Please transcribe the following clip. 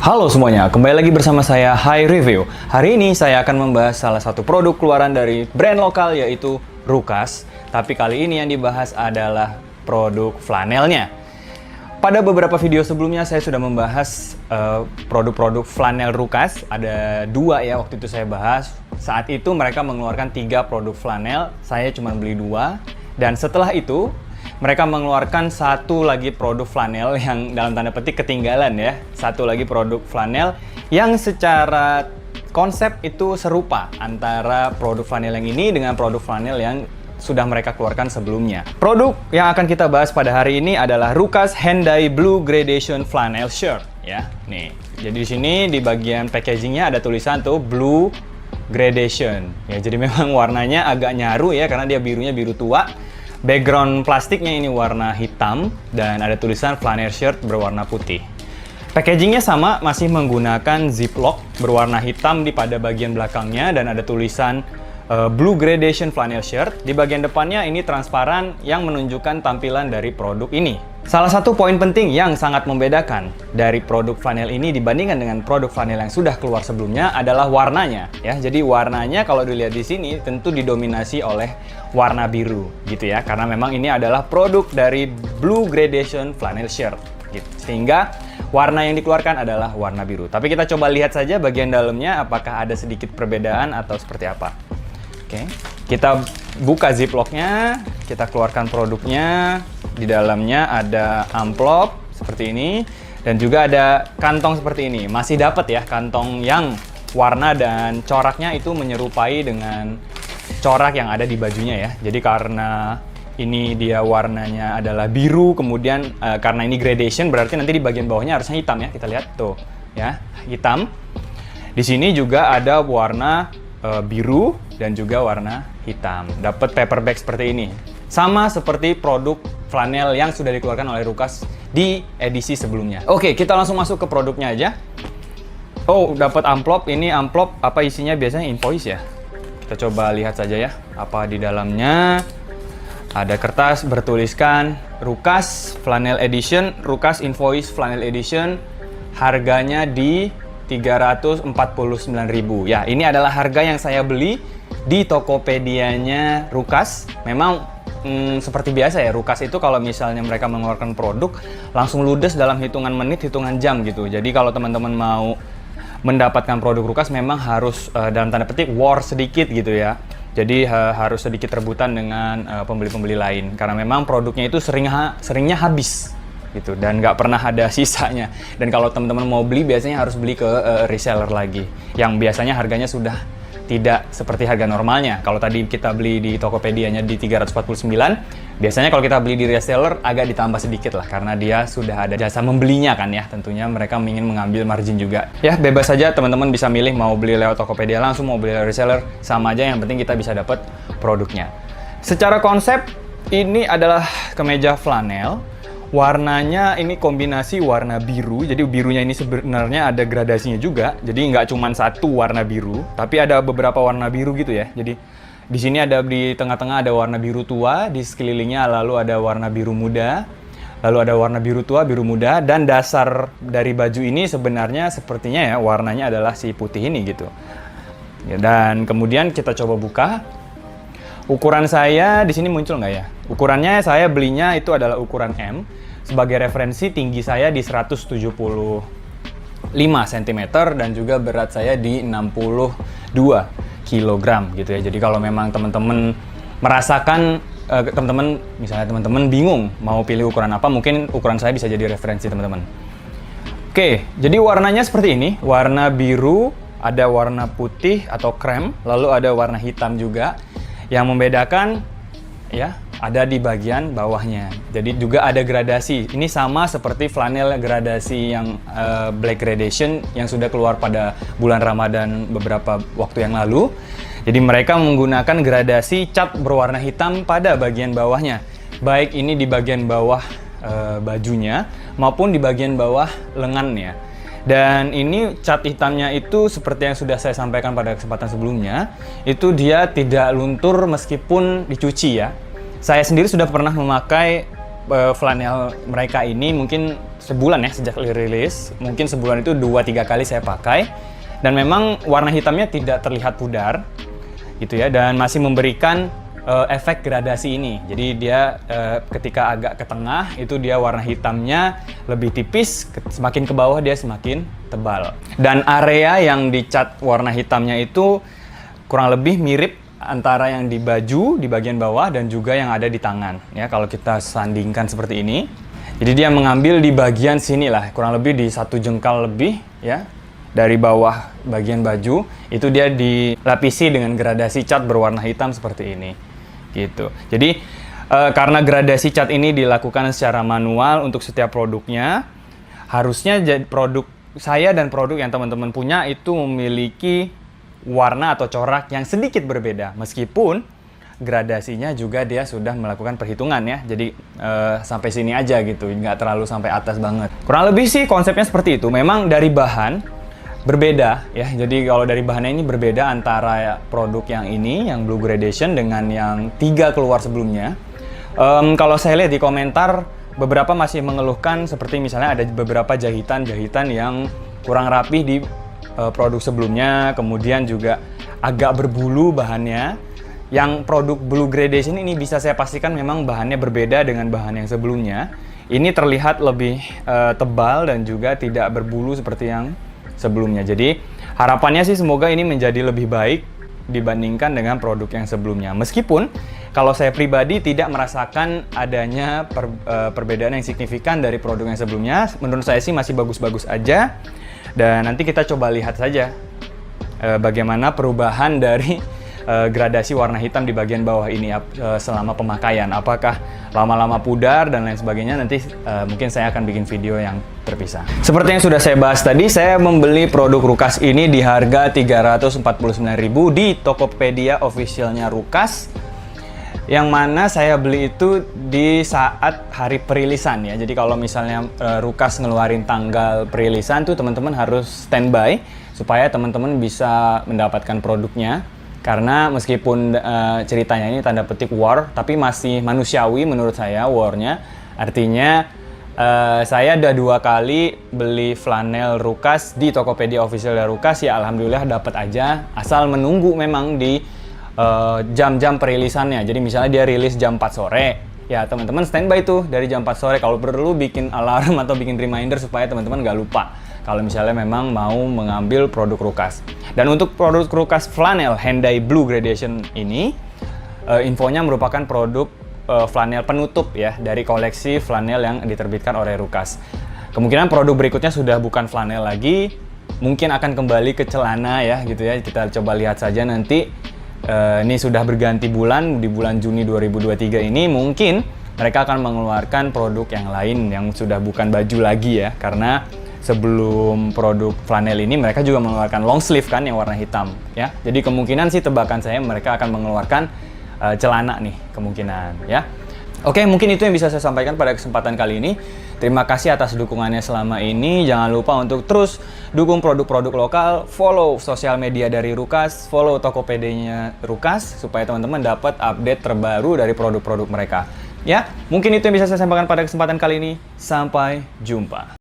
Halo semuanya, kembali lagi bersama saya Hai Review. Hari ini saya akan membahas salah satu produk keluaran dari brand lokal yaitu Rukas. Tapi kali ini yang dibahas adalah produk flanelnya. Pada beberapa video sebelumnya saya sudah membahas produk-produk flanel Rukas. Ada dua ya waktu itu saya bahas. Saat itu mereka mengeluarkan 3 produk flanel, saya cuma beli 2. Dan setelah itu mereka mengeluarkan satu lagi produk flanel yang dalam tanda petik ketinggalan ya. Satu lagi produk flanel yang secara konsep itu serupa antara produk flanel yang ini dengan produk flanel yang sudah mereka keluarkan sebelumnya. Produk yang akan kita bahas pada hari ini adalah Rukas Hand-Dye Blue Gradation Flannel Shirt ya. Nih, jadi di sini di bagian packagingnya ada tulisan tuh Blue Gradation. Ya, jadi memang warnanya agak nyaru ya karena dia birunya biru tua. Background plastiknya ini warna hitam dan ada tulisan flannel shirt berwarna putih. Packagingnya sama, masih menggunakan ziplock berwarna hitam di pada bagian belakangnya dan ada tulisan Blue Gradation Flannel Shirt. Di bagian depannya ini transparan yang menunjukkan tampilan dari produk ini. Salah satu poin penting yang sangat membedakan dari produk flanel ini dibandingkan dengan produk flanel yang sudah keluar sebelumnya adalah warnanya ya. Jadi warnanya kalau dilihat di sini tentu didominasi oleh warna biru gitu ya. Karena memang ini adalah produk dari Blue Gradation Flannel Shirt gitu. Sehingga warna yang dikeluarkan adalah warna biru. Tapi kita coba lihat saja bagian dalamnya apakah ada sedikit perbedaan atau seperti apa. Oke, kita buka ziplocknya, kita keluarkan produknya. Di dalamnya ada amplop seperti ini dan juga ada kantong seperti ini. Masih dapat ya kantong yang warna dan coraknya itu menyerupai dengan corak yang ada di bajunya ya. Jadi karena ini dia warnanya adalah biru, kemudian karena ini gradation berarti nanti di bagian bawahnya harusnya hitam ya. Kita lihat tuh ya, hitam. Di sini juga ada warna biru dan juga warna hitam. Dapat paper bag seperti ini. Sama seperti produk flanel yang sudah dikeluarkan oleh Rukas di edisi sebelumnya. Oke, kita langsung masuk ke produknya aja. Oh, dapat amplop. Ini amplop apa isinya biasanya invoice ya. Kita coba lihat saja ya. Apa di dalamnya? Ada kertas bertuliskan Rukas Flannel Edition, Rukas Invoice Flannel Edition. Harganya di 349.000. Ya, ini adalah harga yang saya beli di Tokopedia-nya Rukas. Memang seperti biasa ya, Rukas itu kalau misalnya mereka mengeluarkan produk langsung ludes dalam hitungan menit, hitungan jam gitu. Jadi kalau teman-teman mau mendapatkan produk Rukas memang harus dalam tanda petik war sedikit gitu ya. Jadi harus sedikit rebutan dengan pembeli-pembeli lain karena memang produknya itu seringnya habis gitu dan nggak pernah ada sisanya. Dan kalau teman-teman mau beli biasanya harus beli ke reseller lagi yang biasanya harganya sudah tidak seperti harga normalnya. Kalau tadi kita beli di Tokopedia-nya di 349, biasanya kalau kita beli di reseller agak ditambah sedikit lah karena dia sudah ada jasa membelinya kan ya. Tentunya mereka ingin mengambil margin juga. Ya, bebas saja teman-teman bisa milih mau beli lewat Tokopedia langsung, mau beli lewat reseller, sama aja, yang penting kita bisa dapat produknya. Secara konsep ini adalah kemeja flanel. Warnanya ini kombinasi warna biru, jadi birunya ini sebenarnya ada gradasinya juga. Jadi nggak cuma satu warna biru, tapi ada beberapa warna biru gitu ya. Jadi di sini ada di tengah-tengah ada warna biru tua, di sekelilingnya lalu ada warna biru muda, lalu ada warna biru tua, biru muda, dan dasar dari baju ini sebenarnya sepertinya ya warnanya adalah si putih ini gitu. Ya, dan kemudian kita coba buka. Ukuran saya di sini muncul nggak ya? Ukurannya saya belinya itu adalah ukuran M. Sebagai referensi tinggi saya di 175 cm dan juga berat saya di 62 kg gitu ya. Jadi kalau memang teman-teman merasakan misalnya teman-teman bingung mau pilih ukuran apa, mungkin ukuran saya bisa jadi referensi teman-teman. Oke, jadi warnanya seperti ini. Warna biru, ada warna putih atau krem, lalu ada warna hitam juga. Yang membedakan ya ada di bagian bawahnya. Jadi juga ada gradasi. Ini sama seperti flanel gradasi yang black gradation yang sudah keluar pada bulan Ramadan beberapa waktu yang lalu. Jadi mereka menggunakan gradasi cat berwarna hitam pada bagian bawahnya. Baik ini di bagian bawah bajunya maupun di bagian bawah lengannya. Dan ini cat hitamnya itu seperti yang sudah saya sampaikan pada kesempatan sebelumnya, itu dia tidak luntur meskipun dicuci ya. Saya sendiri sudah pernah memakai flanel mereka ini mungkin sebulan ya sejak rilis. Mungkin sebulan itu 2-3 kali saya pakai. Dan memang warna hitamnya tidak terlihat pudar gitu ya, dan masih memberikan efek gradasi ini. Jadi dia ketika agak ke tengah itu dia warna hitamnya lebih tipis, semakin ke bawah dia semakin tebal. Dan area yang dicat warna hitamnya itu kurang lebih mirip antara yang di baju di bagian bawah dan juga yang ada di tangan ya, kalau kita sandingkan seperti ini. Jadi dia mengambil di bagian sini lah, kurang lebih di 1 jengkal lebih ya. Dari bawah bagian baju itu dia dilapisi dengan gradasi cat berwarna hitam seperti ini gitu. Jadi karena gradasi cat ini dilakukan secara manual untuk setiap produknya, harusnya produk saya dan produk yang teman-teman punya itu memiliki warna atau corak yang sedikit berbeda, meskipun gradasinya juga dia sudah melakukan perhitungan ya. Jadi sampai sini aja gitu, nggak terlalu sampai atas banget. Kurang lebih sih konsepnya seperti itu. Memang dari bahan berbeda ya, jadi kalau dari bahannya ini berbeda antara produk yang ini, yang Blue Gradation dengan yang 3 keluar sebelumnya. Kalau saya lihat di komentar, beberapa masih mengeluhkan seperti misalnya ada beberapa jahitan-jahitan yang kurang rapih di produk sebelumnya, kemudian juga agak berbulu bahannya. Yang produk Blue Gradation ini bisa saya pastikan memang bahannya berbeda dengan bahan yang sebelumnya. Ini terlihat lebih tebal dan juga tidak berbulu seperti yang sebelumnya. Jadi harapannya sih semoga ini menjadi lebih baik dibandingkan dengan produk yang sebelumnya. Meskipun kalau saya pribadi tidak merasakan adanya perbedaan yang signifikan dari produk yang sebelumnya, menurut saya sih masih bagus-bagus aja. Dan nanti kita coba lihat saja bagaimana perubahan dari gradasi warna hitam di bagian bawah ini selama pemakaian. Apakah lama-lama pudar dan lain sebagainya, nanti mungkin saya akan bikin video yang terpisah. Seperti yang sudah saya bahas tadi, saya membeli produk Rukas ini di harga 349.000 di Tokopedia officialnya Rukas, yang mana saya beli itu di saat hari perilisan ya. Jadi kalau misalnya Rukas ngeluarin tanggal perilisan tuh teman-teman harus standby supaya teman-teman bisa mendapatkan produknya. Karena meskipun ceritanya ini tanda petik war, tapi masih manusiawi menurut saya warnya. Artinya saya ada 2 kali beli flanel Rukas di Tokopedia official Rukas, ya alhamdulillah dapat aja, asal menunggu memang di jam-jam perilisannya. Jadi misalnya dia rilis jam 4 sore, ya teman-teman standby tuh dari jam 4 sore. Kalau perlu bikin alarm atau bikin reminder supaya teman-teman nggak lupa kalau misalnya memang mau mengambil produk Rukas. Dan untuk produk Rukas flanel Handai Blue Gradation ini, infonya merupakan produk flanel penutup ya dari koleksi flanel yang diterbitkan oleh Rukas. Kemungkinan produk berikutnya sudah bukan flanel lagi, mungkin akan kembali ke celana ya gitu ya. Kita coba lihat saja nanti. Ini sudah berganti bulan, di bulan Juni 2023 ini mungkin mereka akan mengeluarkan produk yang lain yang sudah bukan baju lagi ya, karena sebelum produk flanel ini mereka juga mengeluarkan long sleeve kan yang warna hitam ya. Jadi kemungkinan sih tebakan saya mereka akan mengeluarkan celana nih kemungkinan ya. Oke, mungkin itu yang bisa saya sampaikan pada kesempatan kali ini. Terima kasih atas dukungannya selama ini. Jangan lupa untuk terus dukung produk-produk lokal, follow sosial media dari Rukas, follow Tokopedia-nya Rukas supaya teman-teman dapat update terbaru dari produk-produk mereka. Ya, mungkin itu yang bisa saya sampaikan pada kesempatan kali ini. Sampai jumpa.